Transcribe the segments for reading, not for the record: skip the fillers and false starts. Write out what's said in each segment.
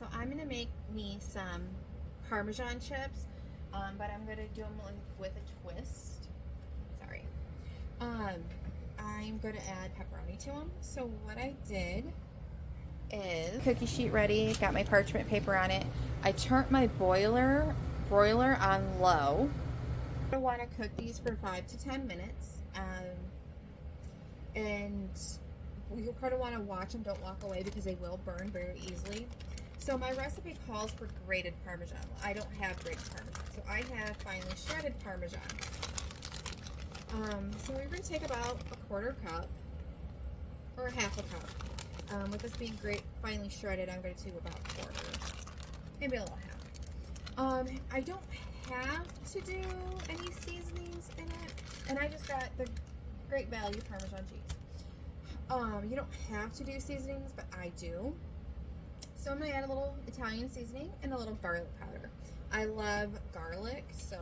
So I'm gonna make me some Parmesan chips, but I'm gonna do them with a twist. Sorry. I'm gonna add pepperoni to them. So what I did is cookie sheet ready. Got my parchment paper on it. I turned my broiler on low. I want to cook these for 5 to 10 minutes, and you kind of want to watch them. Don't walk away because they will burn very easily. So my recipe calls for grated Parmesan. Well, I don't have grated Parmesan, so I have finely shredded Parmesan. So we're going to take about a 1/4 cup or a 1/2 cup. With this being great finely shredded, I'm going to do about 1/4, maybe a little 1/2. I don't have to do any seasonings in it, and I just got the Great Value Parmesan cheese. You don't have to do seasonings, but I do. So I'm going to add a little Italian seasoning and a little garlic powder. I love garlic, so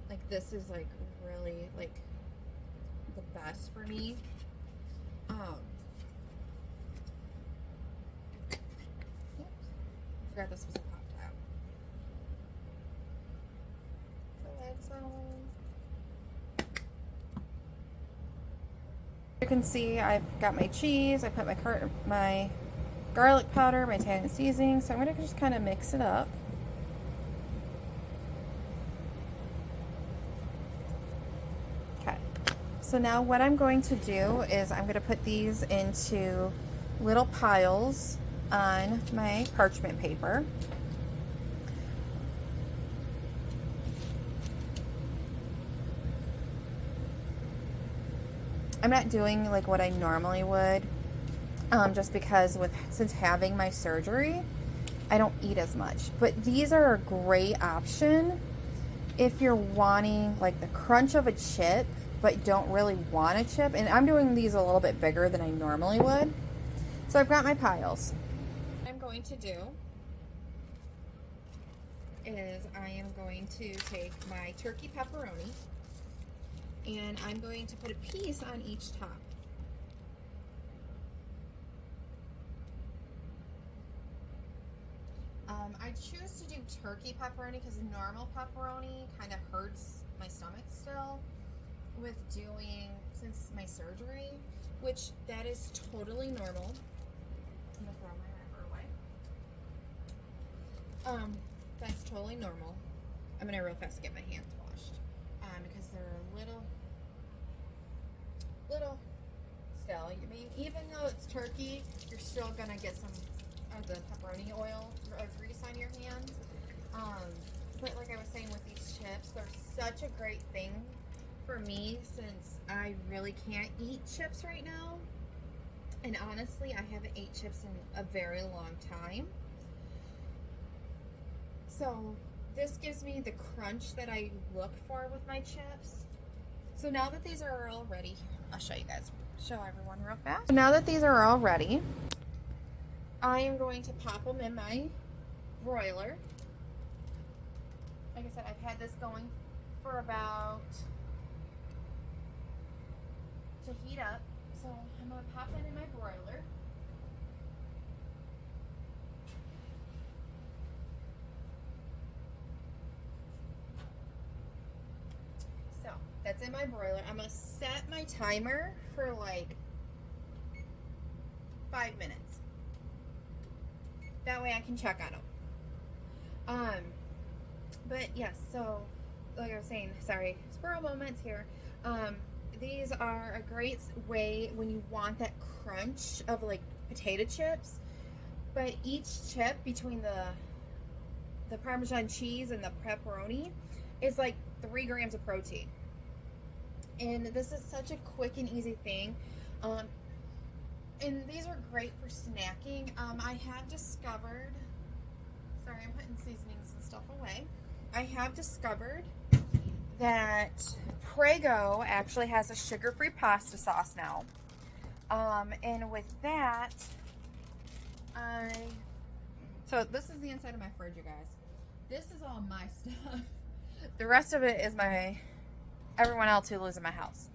like this is like really like the best for me. I forgot this was a pop top. So that's you can see I've got my cheese. I put my garlic powder, my Italian seasoning. So I'm gonna just kind of mix it up. Okay. So now what I'm going to do is I'm going to put these into little piles on my parchment paper. I'm not doing like what I normally would, just because since having my surgery, I don't eat as much. But these are a great option if you're wanting like the crunch of a chip, but don't really want a chip. And I'm doing these a little bit bigger than I normally would. So I've got my piles. What I'm going to do is I am going to take my turkey pepperoni, and I'm going to put a piece on each top. I choose to do turkey pepperoni because normal pepperoni kind of hurts my stomach still with doing, since my surgery, which that is totally normal. I'm gonna throw my wrapper away. That's totally normal. I'm gonna real fast get my hands washed, because they're a little still. I mean, even though it's turkey, you're still gonna get some of the pepperoni oil or grease on your hands. But like I was saying with these chips, they're such a great thing for me since I really can't eat chips right now. And honestly, I haven't ate chips in a very long time. So this gives me the crunch that I look for with my chips. So now that these are all ready, I'll show you guys, show everyone real fast. So now that these are all ready, I am going to pop them in my broiler. Like I said, I've had this going for about, to heat up. So I'm going to pop it in my broiler. So that's in my broiler. I'm going to set my timer for like 5 minutes. That way I can check on them. But yes, so like I was saying, sorry, squirrel moments here. These are a great way when you want that crunch of like potato chips, but each chip between the Parmesan cheese and the pepperoni is like 3 grams of protein. And this is such a quick and easy thing. And these are great for snacking. I have discovered, sorry, I'm putting seasonings and stuff away. I have discovered that Prego actually has a sugar-free pasta sauce now. And with that, so this is the inside of my fridge, you guys. This is all my stuff. The rest of it is everyone else who lives in my house.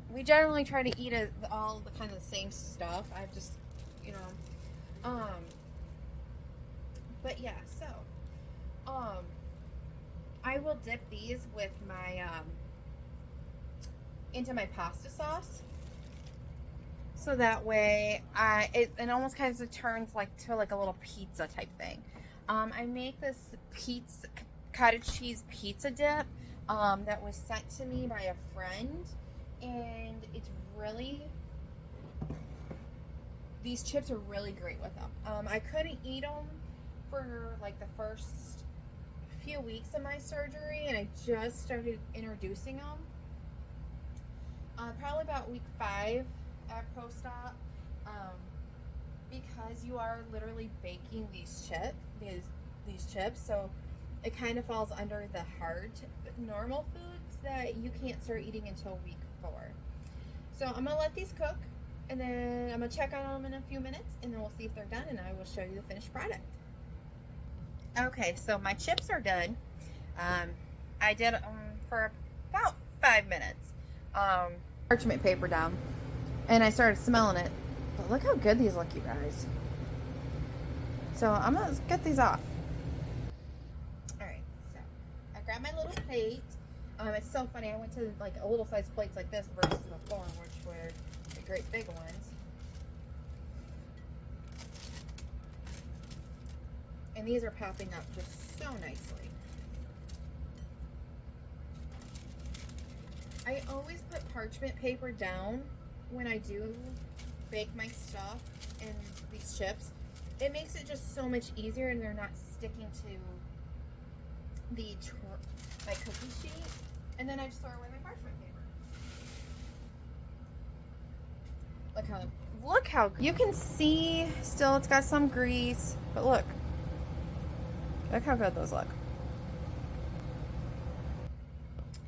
We generally try to eat all the kind of the same stuff. I've just, But yeah, so I will dip these with my into my pasta sauce. So that way it almost kind of turns like to like a little pizza type thing. I make this pizza cottage cheese pizza dip that was sent to me by a friend, and it's really, these chips are really great with them. I couldn't eat them for like the first few weeks of my surgery, and I just started introducing them probably about week 5 at post-op, because you are literally baking these chips, so it kind of falls under the hard normal foods that you can't start eating until week 4. So I'm gonna let these cook, and then I'm gonna check on them in a few minutes, and then we'll see if they're done, and I will show you the finished product. Okay, so my chips are done. I did for about 5 minutes. Parchment paper down, and I started smelling it. But look how good these look, you guys. So I'm gonna get these off. Alright, so I grabbed my little plate. It's so funny, I went to like a little size plates like this versus the form, which were the great big ones. And these are popping up just so nicely. I always put parchment paper down when I do bake my stuff and these chips. It makes it just so much easier, and they're not sticking to my cookie sheet. And then I just throw away my parchment paper. Look how you can see still it's got some grease, but look how good those look.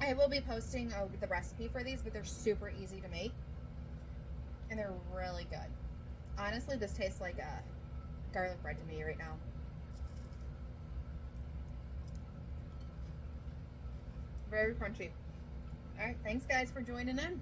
I will be posting the recipe for these, but they're super easy to make, and they're really good. Honestly, this tastes like a garlic bread to me right now. Very crunchy. All right, thanks guys for joining in.